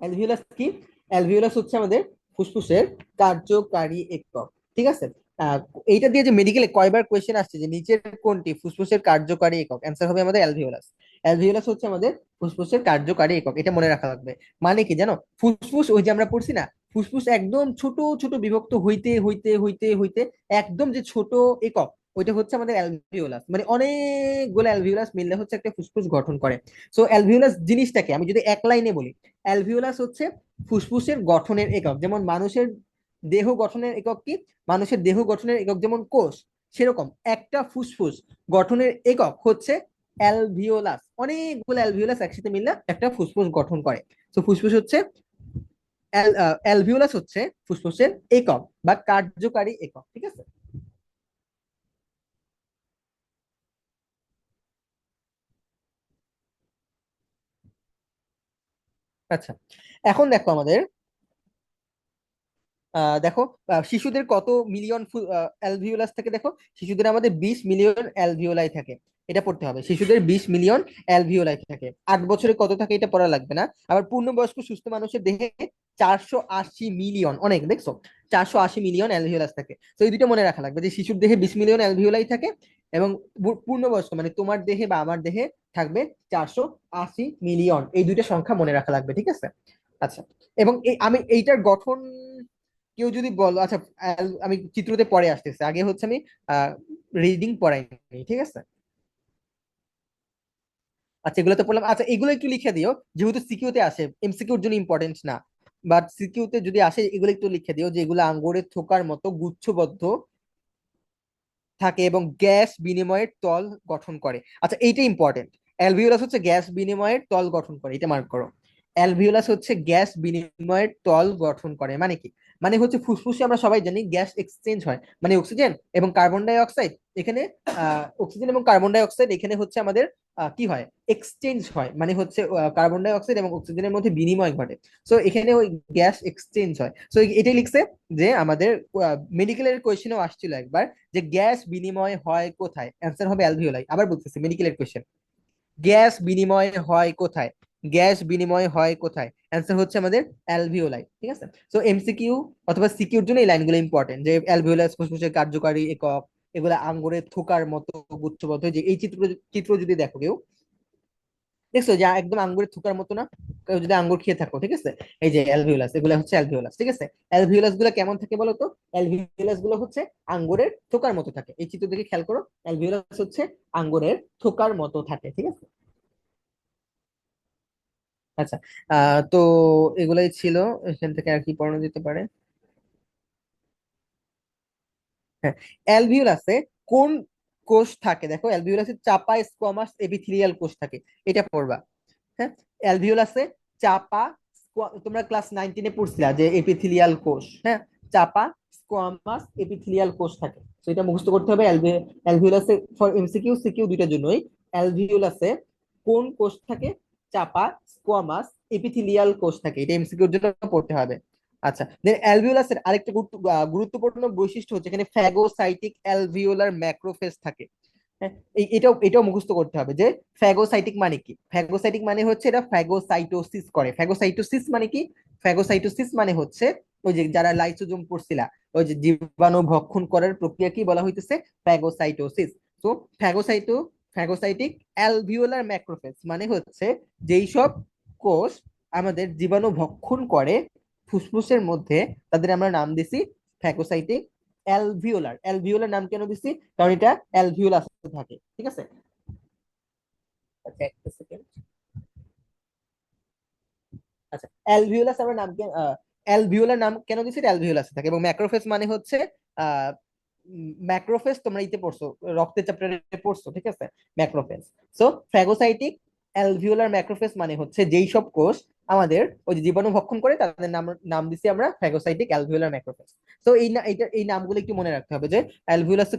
Speaker 1: অ্যালভিওলাস কি? অ্যালভিওলাস হচ্ছে আমাদের ফুসফুসের কার্যকারী একক। ঠিক আছে। আহ, এইটা দিয়ে যে মেডিকেলে কয়বার কোয়েশ্চেন আসছে যে নিচের কোনটি ফুসফুসের কার্যকারী একক, অ্যান্সার হবে আমাদের অ্যালভিওলাস। অ্যালভিওলাস হচ্ছে আমাদের ফুসফুসের কার্যকারী একক, এটা মনে রাখা লাগবে। মানে কি জানো, ফুসফুস ওই যে আমরা পড়ছি না, ফুসফুস একদম ছোট ছোট বিভক্ত হইতে হইতে হইতে হইতে একদম যে ছোট একক, ওইটা হচ্ছে আমাদের অ্যালভিওলাস। মানে অনেকগুলো অ্যালভিওলাস মিললে হচ্ছে একটা ফুসফুস গঠন করে। সো অ্যালভিওলাস জিনিসটাকে আমি যদি এক লাইনে বলি, অ্যালভিওলাস হচ্ছে ফুসফুসের গঠনের একক। যেমন মানুষের দেহ গঠনের একক কি? মানুষের দেহ গঠনের একক যেমন কোষ, সেরকম একটা ফুসফুস গঠনের একক হচ্ছে অ্যালভিওলাস। অনেকগুলো অ্যালভিওলাস একসাথে মিললে একটা ফুসফুস গঠন করে। তো ফুসফুস হচ্ছে অ্যালভিওলাস হচ্ছে ফুসফুসের একক বা কার্যকারী একক। ঠিক আছে। আচ্ছা, এখন দেখো আমাদের দেখো, শিশুদের কত মিলিয়ন অ্যালভিওলাস থাকে? দেখো, শিশুদের আমাদের 20 মিলিয়ন অ্যালভিওলাই থাকে। এটা পড়তে হবে, শিশুদের 20 মিলিয়ন অ্যালভিওলাই থাকে। 8 বছরে কত থাকে এটা পড়া লাগবে না। আবার পূর্ণবয়স্ক সুস্থ মানুষের দেহে 480 মিলিয়ন, অনেক দেখছো, 480 মিলিয়ন অ্যালভিওলাস থাকে। তো এই দুটো মনে রাখা লাগবে যে শিশুর দেহে 20 মিলিয়ন অ্যালভিওলাই থাকে, এবং পূর্ণবয়স্ক মানে তোমার দেহে বা আমার দেহে থাকবে 480 মিলিয়ন। এই দুইটা সংখ্যা মনে রাখা লাগবে। ঠিক আছে। আচ্ছা, এবং আমি এইটার গঠন, কেউ যদি বলো, আচ্ছা, আমি চিত্রতে পরে আসতেছে, আগে হচ্ছে আমি রিডিং পড়াইনি। ঠিক আছে। আচ্ছা, এগুলো তো পড়লাম। আচ্ছা, এগুলো একটু লিখে দিও, যেহেতু সিকিউতে আসে, এমসিকিউর জন্য ইম্পর্টেন্ট না, বাট সিকিউতে যদি আসে এগুলো একটু লিখে দিও, যে এগুলো আঙ্গুরের থোকার মতো গুচ্ছবদ্ধ থাকে এবং গ্যাস বিনিময়ের তল গঠন করে। আচ্ছা, এইটা ইম্পর্টেন্ট। অ্যালভিওলাস হচ্ছে গ্যাস বিনিময়ের তল গঠন করে, এটা মার্ক করো। অ্যালভিওলাস হচ্ছে গ্যাস বিনিময়ের তল গঠন করে। মানে কি? মানে হচ্ছে ফুসফুসে আমরা সবাই জানি গ্যাস এক্সচেঞ্জ হয়, মানে অক্সিজেন এবং কার্বন ডাই অক্সাইড এখানে, অক্সিজেন এবং কার্বন ডাই অক্সাইড এখানে হচ্ছে আমাদের কি হয়, এক্সচেঞ্জ হয়। মানে হচ্ছে কার্বন ডাই অক্সাইড এবং অক্সিজেনের মধ্যে বিনিময় ঘটে। সো এখানে ওই গ্যাস এক্সচেঞ্জ হয়। সো এটাই লিখছে যে আমাদের মেডিকেলের কোয়েশ্চেনেও আসছিল একবার, যে গ্যাস বিনিময় হয় কোথায়, অ্যান্সার হবে অ্যালভিওলাই। আবার বলতেছি, মেডিকেলের কোয়েশ্চেন, গ্যাস বিনিময় হয় কোথায়? গ্যাস বিনিময় হয় কোথায়? অ্যান্সার হচ্ছে আমাদের অ্যালভিওলাই। ঠিক আছে। তো এমসিকিউ অথবা সিকিউর জন্য এই লাইনগুলো ইম্পর্টেন্ট, যে অ্যালভিওলাস ফুসফুসের কার্যকারী একক, এগুলা আঙ্গুরের থোকার মতো গুচ্ছবদ্ধ। যে এই চিত্র চিত্র যদি দেখো কেউ, দেখছো যে একদম আঙ্গুরের থোকার মতো না? কেউ যদি আঙ্গুর খেয়ে থাকো, ঠিক আছে, এই যে অ্যালভিওলাস, এগুলো হচ্ছে অ্যালভিওলাস। ঠিক আছে। অ্যালভিওলাস গুলো কেমন থাকে বলো তো? অ্যালভিওলাস গুলো হচ্ছে আঙ্গুরের থোকার মতো থাকে। এই চিত্র দেখে খেয়াল করো, অ্যালভিওলাস হচ্ছে আঙ্গুরের থোকার মতো থাকে। ঠিক আছে। আচ্ছা, তো এগুলাই ছিল। এখান থেকে আর কি পড়ানো যেতে পারে? হ্যাঁ, অ্যালভিওলাসে কোন কোষ থাকে? দেখো, অ্যালভিওলাসে চাপা স্কোয়ামাস এপিথেলিয়াল কোষ থাকে, এটা পড়বা। হ্যাঁ, অ্যালভিওলাসে চাপা তোমরা ক্লাস 9-10 পড়ছিলা যে এপিথেলিয়াল কোষ, হ্যাঁ, চাপা স্কোয়ামাস এপিথেলিয়াল কোষ থাকে। তো এটা মুখস্থ করতে হবে। অ্যালভিওলাসে ফর এমসিকিউ সিকিউ দুইটার জন্যই, অ্যালভিওলাসে কোন কোষ থাকে? চাপা স্কোয়ামাস এপিথেলিয়াল কোষ থাকে, এটা এমসিকিউর জন্য পড়তে হবে। আচ্ছা, দেন অ্যালভিওলাসের আরেকটা গুরুত্বপূর্ণ বৈশিষ্ট্য হচ্ছে এখানে ফ্যাগোসাইটিক অ্যালভিওলার ম্যাক্রোফেজ থাকে। হ্যাঁ, এটাও এটাও মুখস্থ করতে হবে যে ফ্যাগোসাইটিক মানে কি। ফ্যাগোসাইটিক মানে হচ্ছে এটা ফ্যাগোসাইটোসিস করে। ফ্যাগোসাইটোসিস মানে কি? ফ্যাগোসাইটোসিস মানে হচ্ছে ওই যে যারা লাইসোজোম পড়ছিলা, ওই যে জীবাণু ভক্ষণ করার প্রক্রিয়া কি বলা হইতেছে? ফ্যাগোসাইটোসিস। তো ফ্যাগোসাইটো ফ্যাগোসাইটিক অ্যালভিওলার ম্যাক্রোফেজ মানে হচ্ছে যেই সব কোষ আমাদের জীবাণু ভক্ষণ করে ফুসফুসের মধ্যে, তাদের আমরা নাম দিছি ফ্যাগোসাইটিক অ্যালভিওলার। অ্যালভিওলার নাম কেন দিছি? কারণ এটা অ্যালভিওলাস থাকে। ঠিক আছে। আচ্ছা, একটা সেকেন্ড। আচ্ছা, অ্যালভিওলাস আমরা নাম অ্যালভিওলার নাম কেন দিছি? অ্যালভিওলাস থাকে। এবং ম্যাক্রোফেজ মানে হচ্ছে আহ ম্যাক্রোফেজ তোমরা ইতে পড়ছো, রক্তের চ্যাপ্টারে পড়ছো। ঠিক আছে, macrophage. So phagocytic alveolar macrophage মানে হচ্ছে যেই সব কোষ আমাদের ওই যে জীবাণু ভক্ষণ করে, তাদের নাম নাম দিছি আমরা ফ্যাগোসাইটিক অ্যালভিওলার ম্যাক্রোফেজ। তো এই নামগুলো একটু মনে রাখতে হবে, যে অ্যালভিওলাসে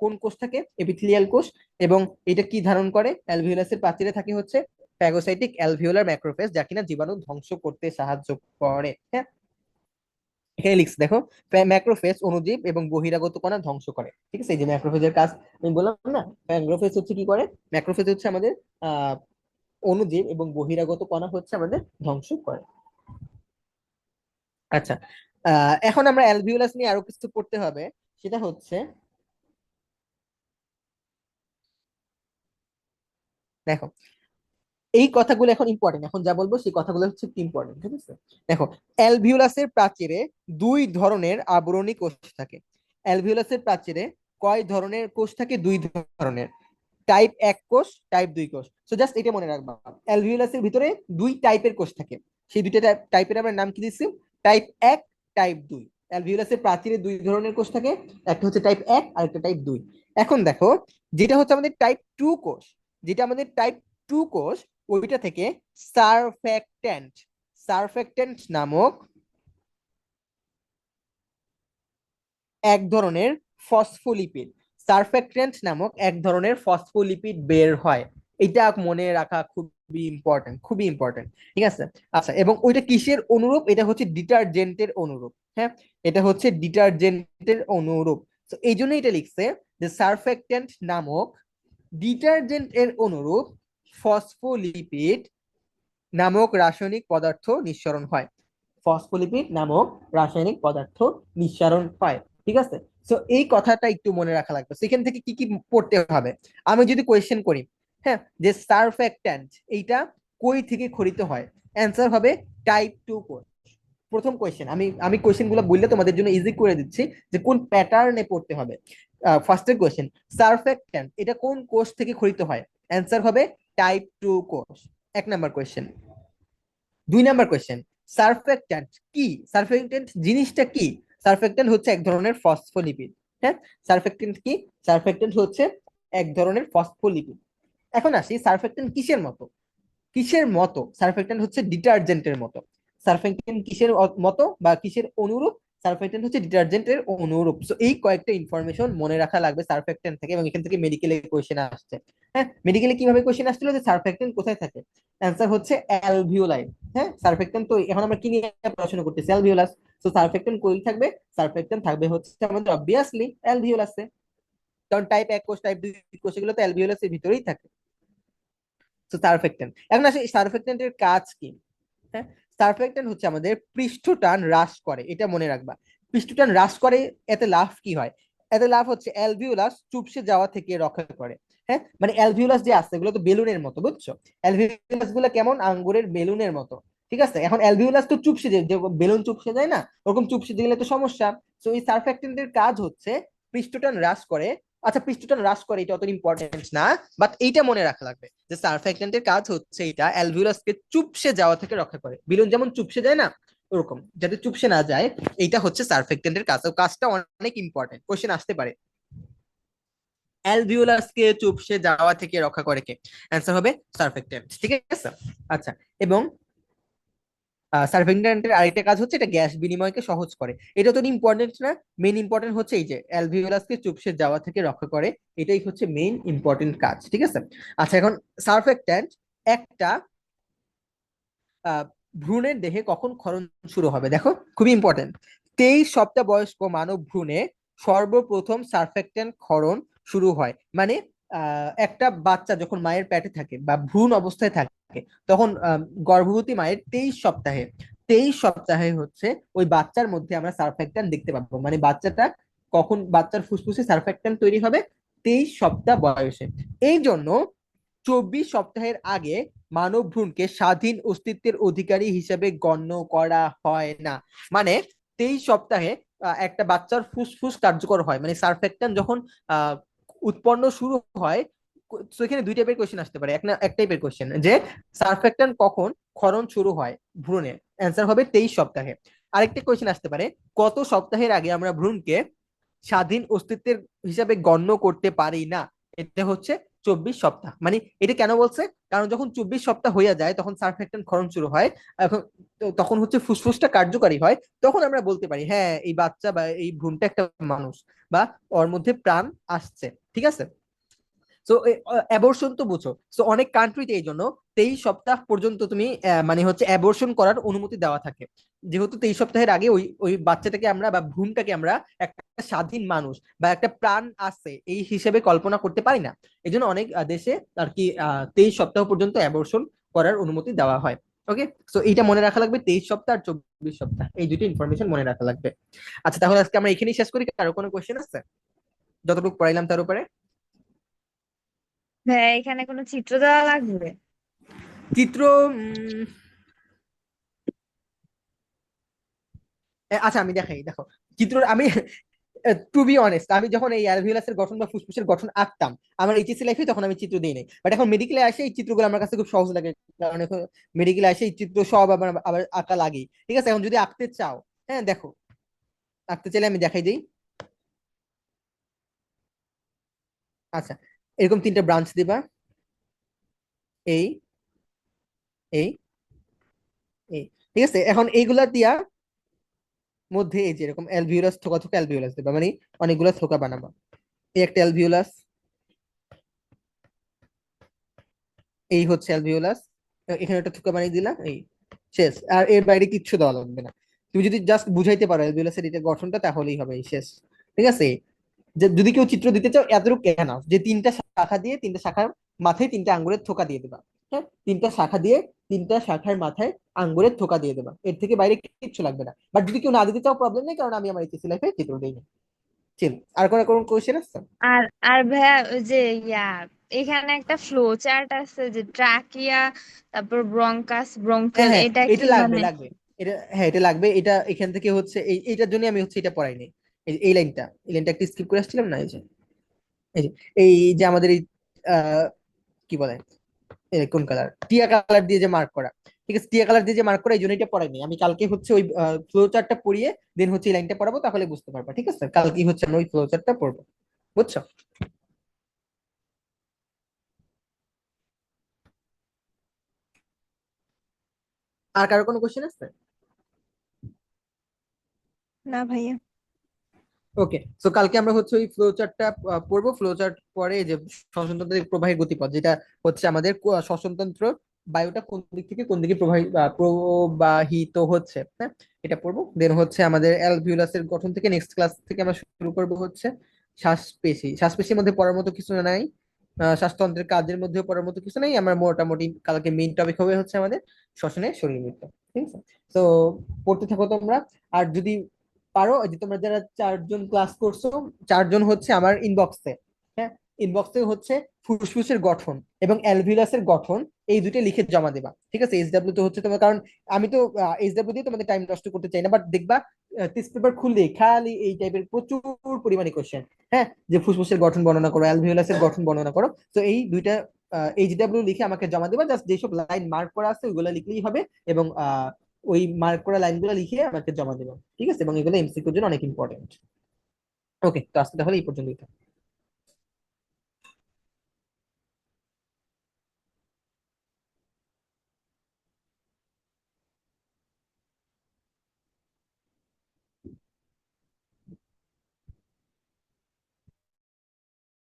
Speaker 1: কোন কোষ থাকে? এপিথেলিয়াল কোষ। এবং এটা কি ধারণ করে? অ্যালভিওলাসের প্রাচীরে থাকে হচ্ছে ফ্যাগোসাইটিক অ্যালভিওলার ম্যাক্রোফেজ, যা কিনা জীবাণু ধ্বংস করতে সাহায্য করে। হ্যাঁ। এখানে লিখছে দেখো, ম্যাক্রোফেজ অণুজীব এবং বহিরাগত কণা ধ্বংস করে। ঠিক আছে, এই যে ম্যাক্রোফেজের কাজ আমি বললাম না, ম্যাক্রোফেজ হচ্ছে কি করে, ম্যাক্রোফেজ হচ্ছে আমাদের আহ অণুজীব এবং বহিরাগত কণা হচ্ছে আমাদের ধ্বংস করে। আচ্ছা, এখন আমরা অ্যালভিওলাস নিয়ে আরো কিছু পড়তে হবে। সেটা হচ্ছে, দেখো এই কথাগুলো এখন ইম্পর্টেন্ট, এখন যা বলবো সেই কথাগুলো হচ্ছে ইম্পর্টেন্ট। ঠিক আছে, দেখো অ্যালভিওলাসের প্রাচীরে দুই ধরনের আবরণী কোষ থাকে। অ্যালভিওলাসের প্রাচীরে কয় ধরনের কোষ থাকে? দুই ধরনের, টাইপ 1 কোষ, টাইপ 2 কোষ। সো জাস্ট এটা মনে রাখবা, অ্যালভিওলাসের ভিতরে দুই টাইপের কোষ থাকে। সেই দুইটা টাইপের আমরা নাম কি দিচ্ছি? Type 1, type 2। অ্যালভিওলাসের প্রাচীরে দুই ধরনের কোষ থাকে, একটা হচ্ছে টাইপ 1 আর একটা টাইপ 2। এখন দেখো, যেটা হচ্ছে আমাদের টাইপ 2 কোষ, যেটা আমাদের টাইপ 2 কোষ, ওইটা থেকে সারফ্যাক্ট্যান্ট, সারফ্যাক্ট্যান্ট নামক এক ধরনের ফসফোলিপিড, সারফ্যাক্ট্যান্ট নামক এক ধরনের ফসফোলিপিড বের হয়। এটা মনে রাখা খুবই ইম্পর্টেন্ট, খুবই ইম্পর্টেন্ট। ঠিক আছে, আচ্ছা, এবং ওইটা কিসের অনুরূপ? এটা হচ্ছে ডিটারজেন্টের অনুরূপ। হ্যাঁ, এটা হচ্ছে ডিটারজেন্টের অনুরূপ। তো এই জন্য এটা লিখছে যে সারফ্যাক্ট্যান্ট নামক ডিটারজেন্ট এর অনুরূপ ফসফোলিপিড নামক রাসায়নিক পদার্থ নিঃসরণ হয়। ফসফোলিপিড নামক রাসায়নিক পদার্থ নিঃসরণ হয়। ঠিক আছে, তো এই কথাটা একটু মনে রাখা লাগবে। সেখান থেকে কি কি পড়তে হবে? আমি যদি কোয়েশ্চেন করি, হ্যাঁ, যে সারফ্যাক্ট্যান্ট এইটা কই থেকে খরিত হয়, অ্যান্সার হবে টাইপ 2 কোষ। প্রথম কোয়েশ্চেন, আমি কোয়েশ্চেন গুলো বললে তোমাদের জন্য ইজি করে দিচ্ছি যে কোন প্যাটার্নে পড়তে হবে। ফার্স্টের কোয়েশ্চেন, সারফ্যাক্ট্যান্ট এটা কোন কোষ থেকে খরিত হয়, অ্যান্সার হবে টাইপ 2 কোষ। 1 নাম্বার কোয়েশ্চেন। 2 নাম্বার কোয়েশ্চেন, সারফেক্ট্যান্ট কি? সারফেক্ট্যান্ট জিনিসটা কি? সারফেক্ট্যান্ট হচ্ছে এক ধরনের ফসফোলিপিড। হ্যাঁ, সারফেক্ট্যান্ট কি? সারফেক্ট্যান্ট হচ্ছে এক ধরনের ফসফোলিপিড। এখন আসি, সারফেক্ট্যান্ট কিসের মতো? কিসের মতো? সারফেক্ট্যান্ট হচ্ছে ডিটারজেন্টের মতো। সারফেক্ট্যান্ট কিসের মতো বা কিসের অনুরূপ? সারফেক্ট্যান্ট হচ্ছে ডিটারজেন্টের অনুরূপ। সো এই কয়েকটা ইনফরমেশন মনে রাখা লাগবে সারফেক্ট্যান্ট থেকে, এবং এখান থেকে মেডিকেলে কোশ্চেন আসছে। হ্যাঁ, মেডিকেলে কিভাবে কোশ্চেন আসছিল যে সারফেক্ট্যান্ট কোথায় থাকে, অ্যান্সার হচ্ছে অ্যালভিওলাই। হ্যাঁ, সারফেক্ট্যান্ট তো এখন আমরা কি নিয়ে পড়াশোনা করতেছি? অ্যালভিওলাস। তো সারফেক্ট্যান্ট কই থাকবে? সারফেক্ট্যান্ট থাকবে হচ্ছে আমাদের অবভিয়াসলি অ্যালভিওলাসে, কারণ টাইপ 1 কোষ, টাইপ 2 কোষ এগুলো তো অ্যালভিওলাসের ভিতরেই থাকে। তো সারফেক্ট্যান্ট, এখন আসে সারফেক্ট্যান্টের কাজ কি? হ্যাঁ, সারফেক্ট্যান্ট হচ্ছে আমাদের পৃষ্ঠটান হ্রাস করে, এটা মনে রাখবা। পৃষ্ঠটান হ্রাস করে, এতে লাভ কি হয়? এতে লাভ হচ্ছে অ্যালভিওলাস চুপসে যাওয়া থেকে রক্ষা করে। হ্যাঁ, মানে অ্যালভিওলাস যে আছে এগুলো তো বেলুনের মতো, বুঝছো? অ্যালভিওলাস গুলো কেমন? আঙ্গুরের বেলুনের মতো। ঠিক আছে, এখন অ্যালভিওলাস তো চুপসে যায়, যে বেলুন চুপসে যায় না, ওরকম চুপসে গেলে তো সমস্যা। তো এই সারফেক্ট্যান্টের কাজ হচ্ছে পৃষ্ঠটান হ্রাস করে। আচ্ছা, পৃষ্ঠটান হ্রাস করে এটা অত ইম্পর্টেন্ট না, বাট এইটা মনে রাখা লাগবে যে সারফেক্ট্যান্টের কাজ হচ্ছে এটা অ্যালভিওলাসকে চুপসে যাওয়া থেকে রক্ষা করে। বেলুন যেমন চুপসে যায় না, ওরকম যাতে চুপসে না যায়, এইটা হচ্ছে সারফেক্ট্যান্টের কাজ। ও কাজটা অনেক ইম্পর্টেন্ট, কোশ্চেন আসতে পারে। অ্যালভিওলাসকে চুপসে যাওয়া থেকে রক্ষা করে কে? অ্যান্সার হবে সারফেক্ট্যান্ট। ঠিক আছে, আচ্ছা, এবং সার্ভেন্টেন্টের আরেকটা কাজ হচ্ছে এটা গ্যাস বিনিময়কে সহজ করে। এটা তো ইম্পর্টেন্ট না? মেইন ইম্পর্টেন্ট হচ্ছে এই যে অ্যালভিওলাসকে চুপসে যাওয়া থেকে রক্ষা করে, এটাই হচ্ছে মেইন ইম্পর্টেন্ট কাজ। ঠিক আছে, আচ্ছা, এখন সার্ফেক্ট্যান্ট একটা আহ, ভ্রূণের দেহে কখন ক্ষরণ শুরু হবে? দেখো, খুবই ইম্পর্টেন্ট। 23 সপ্তাহ বয়স্ক মানব ভ্রূণে সর্বপ্রথম সারফেক্ট্যান্ট ক্ষরণ শুরু হয়। মানে একটা বাচ্চা যখন মায়ের পেটে থাকে বা ভ্রূণ অবস্থায় থাকে, তখন গর্ভবতী মায়ের 23 সপ্তাহে, 23 সপ্তাহে হচ্ছে ওই বাচ্চার মধ্যে আমরা সারফেক্ট্যান্ট দেখতে পাবো। মানে বাচ্চাটা কখন, বাচ্চার ফুসফুসে সারফেক্ট্যান্ট তৈরি হবে? 23 সপ্তাহ বয়সে। এই জন্য 24 সপ্তাহের আগে মানব ভ্রূণকে স্বাধীন অস্তিত্বের অধিকারী হিসেবে গণ্য করা হয় না। মানে 23 সপ্তাহে একটা বাচ্চার ফুসফুস কার্যকর হয়, মানে সারফেক্ট্যান্ট যখন আহ উৎপন্ন শুরু হয়। সেখানে দুই টাইপের কোশ্চেন আসতে পারে। এক টাইপের কোশ্চেন যে সারফেক্ট্যান্ট কখন ক্ষরণ শুরু হয় ভ্রূণে, অ্যান্সার হবে 23 সপ্তাহে। আরেকটা কোশ্চেন আসতে পারে, কত সপ্তাহের আগে আমরা ভ্রূণকে স্বাধীন অস্তিত্বের হিসাবে গণ্য করতে পারি না? এটা হচ্ছে 24 সপ্তাহ। মানে এটা কেন বলছে? কারণ যখন 24 সপ্তাহ হইয়া যায় তখন সারফেক্ট্যান্ট ক্ষরণ শুরু হয়। এখন তখন হচ্ছে ফুসফুসটা কার্যকারী হয়, তখন আমরা বলতে পারি হ্যাঁ এই বাচ্চা বা এই ভ্রূণটা একটা মানুষ, বা ওর মধ্যে প্রাণ আসছে। ঠিক আছে, সো অ্যাবর্শন তো বুঝো, সো অনেক কান্ট্রিতে এই জন্য 23 সপ্তাহ পর্যন্ত তুমি মানে হচ্ছে অ্যাবর্শন করার অনুমতি দেওয়া থাকে, যেহেতু 23 সপ্তাহের আগে ওই ওই বাচ্চাটাকে আমরা বা ভ্রূণটাকে আমরা একটা স্বাধীন মানুষ বা একটা প্রাণ আছে এই হিসেবে কল্পনা করতে পারি না। এই জন্য অনেক দেশে আর কি 23 সপ্তাহ পর্যন্ত অ্যাবর্শন করার অনুমতি দেওয়া হয়। ওকে, সো এইটা মনে রাখা লাগবে, 23 সপ্তাহ আর 24 সপ্তাহ, এই দুটো ইনফরমেশন মনে রাখা লাগবে। আচ্ছা, তাহলে আজকে আমরা এখানেই শেষ করি, কারো কোনো কোয়েশ্চেন আছে যতটুকু পড়াইলাম তার উপরে?
Speaker 2: ভাইয়া এখানে কোনো চিত্র দেওয়া লাগবে?
Speaker 1: চিত্র আচ্ছা আমি দেখাই, দেখো চিত্র আমি টু বি অনেস্ট, আমি যখন এই অ্যালভিওলাসের গঠন বা ফুসফুসের গঠন আঁকতাম আমার এইচএসসি লাইফে, তখন আমি চিত্র দিই নাই, বাট এখন মেডিকেলে আসে এই চিত্রগুলো আমার কাছে খুব সহজ লাগে, কারণ এখন মেডিকেলে আসে এই চিত্র সব আবার আবার আঁকা লাগে। ঠিক আছে, এখন যদি আঁকতে চাও, হ্যাঁ দেখো, আঁকতে চাইলে আমি দেখাই দিই। আচ্ছা, এরকম 3টে ব্রাঞ্চ দিবা, এই এই এই, ঠিক আছে, এখন এইগুলা দিয়া মধ্যে এই যে এরকম অ্যালভিওলাস, থোকা থোকা অ্যালভিওলাস দিবা, মানে অনেকগুলো থোকা বানাবা। এই একটা অ্যালভিওলাস, এই হচ্ছে অ্যালভিওলাস, এখানে একটা থুকা বানিয়ে দিলা, এই শেষ, আর এর বাইরে কিচ্ছু দেওয়া লাগবে না। তুমি যদি জাস্ট বুঝাইতে পারো অ্যালভিওলাসের এটা গঠনটা, তাহলেই হবে, এই শেষ। ঠিক আছে, যে যদি কেউ চিত্র দিতে চাও এতটুকু কেন, যে 3টা শাখা দিয়ে 3টা শাখার মাথায় 3টা আঙ্গুরের থোকা দিয়ে দেবা। হ্যাঁ, 3টা শাখা দিয়ে 3টা শাখার মাথায় আঙ্গুরের থোকা দিয়ে দেবা, এর থেকে বাইরে কিচ্ছু লাগবে না। বাট যদি কেউ না দিতে চাও প্রবলেম নেই, কারণ আমি আমার এইচএসসি লাইফে চিত্র দিইনি। চিল, আর কোনো কোনো কোয়েশ্চেন আছে?
Speaker 2: আর আর ভাইয়া ওই যে এখানে একটা ফ্লো চার্ট আছে যে ট্রাকিয়া, তারপর ব্রঙ্কাস,
Speaker 1: হ্যাঁ
Speaker 2: ব্রঙ্কেল,
Speaker 1: হ্যাঁ,
Speaker 2: এটা কি
Speaker 1: এটা লাগবে
Speaker 2: মানে?
Speaker 1: লাগবে, এটা হ্যাঁ এটা লাগবে, এটা এখান থেকে হচ্ছে এইটার জন্য আমি হচ্ছে এটা পড়াই নাই। এই লাইনটা একটু স্কিপ করে আসছিলাম না, এই যে এই যে আমাদের এই আহ, কি বলে, কোন কালার, টিয়া কালার দিয়ে যে মার্ক করা, ঠিক আছে, টিয়া কালার দিয়ে যে মার্ক করা, এই জন্য এটা পড়াই নাই। আমি কালকে হচ্ছে ওই ফ্লো চার্টটা পড়িয়ে দেন হচ্ছে এই লাইনটা পড়াবো, তাহলে বুঝতে পারবা। ঠিক আছে, কালকে হচ্ছে আমি ওই ফ্লো চার্টটা পড়বো, বুঝছো? আর কারো কোনো কোশ্চেন আছে?
Speaker 3: না ভাইয়া।
Speaker 1: ওকে, সো কালকে আমরা হচ্ছে ওই ফ্লো চার্টটা পড়বো। ফ্লো চার্ট পরে যে শ্বসনতন্ত্রের প্রবাহের গতিপথ, যেটা হচ্ছে আমাদের শ্বসনতন্ত্র, বায়ুটা কোন দিক থেকে কোন দিকে প্রবাহিত হচ্ছে, হ্যাঁ, এটা পড়বো। দেন হচ্ছে আমাদের অ্যালভিওলাসের গঠন থেকে নেক্সট ক্লাস থেকে আমরা শুরু করবো হচ্ছে শ্বাসপেশি। শ্বাসপেশির মধ্যে পড়ার মতো কিছু নাই, শ্বাসতন্ত্রের কাজের মধ্যেও পড়ার মতো কিছু নেই। আমরা মোটামুটি কালকে মেইন টপিক হবে হচ্ছে আমাদের শ্বসনের শরীরবৃত্ত। ঠিক আছে, তো পড়তে থাকো তোমরা। আর যদি পারো, এই যে তোমরা যারা 4জন ক্লাস করছো, 4জন হচ্ছে আমার ইনবক্সে, হ্যাঁ, ইনবক্সে হচ্ছে ফুসফুসের গঠন এবং অ্যালভিউলাসের গঠন এই দুটো লিখে জমা দেবা। ঠিক আছে, এইচডব্লিউ তো হচ্ছে তোমার, কারণ আমি তো এইচডব্লিউ দিয়ে তোমাদের টাইম নষ্ট করতে চাই না, বাট দেখবা টেস্ট পেপার খুললে খালি এই টাইপের প্রচুর পরিমাণে কোশ্চেন, হ্যাঁ, যে ফুসফুসের গঠন বর্ণনা করো, অ্যালভিউলাসের গঠন বর্ণনা করো। তো এই দুইটা এইচডব্লিউ লিখে আমাকে জমা দেবা, জাস্ট যেসব লাইন মার্ক করা আছে ওইগুলো লিখলেই হবে, এবং ওই মার্ক করা লাইনগুলো লিখে আমাকে জমা দেবেন। ঠিক আছে, এবং এগুলো এমসিকিউর জন্য অনেক ইম্পর্টেন্ট। ওকে, তো আজকে তাহলে এই পর্যন্তই থাক।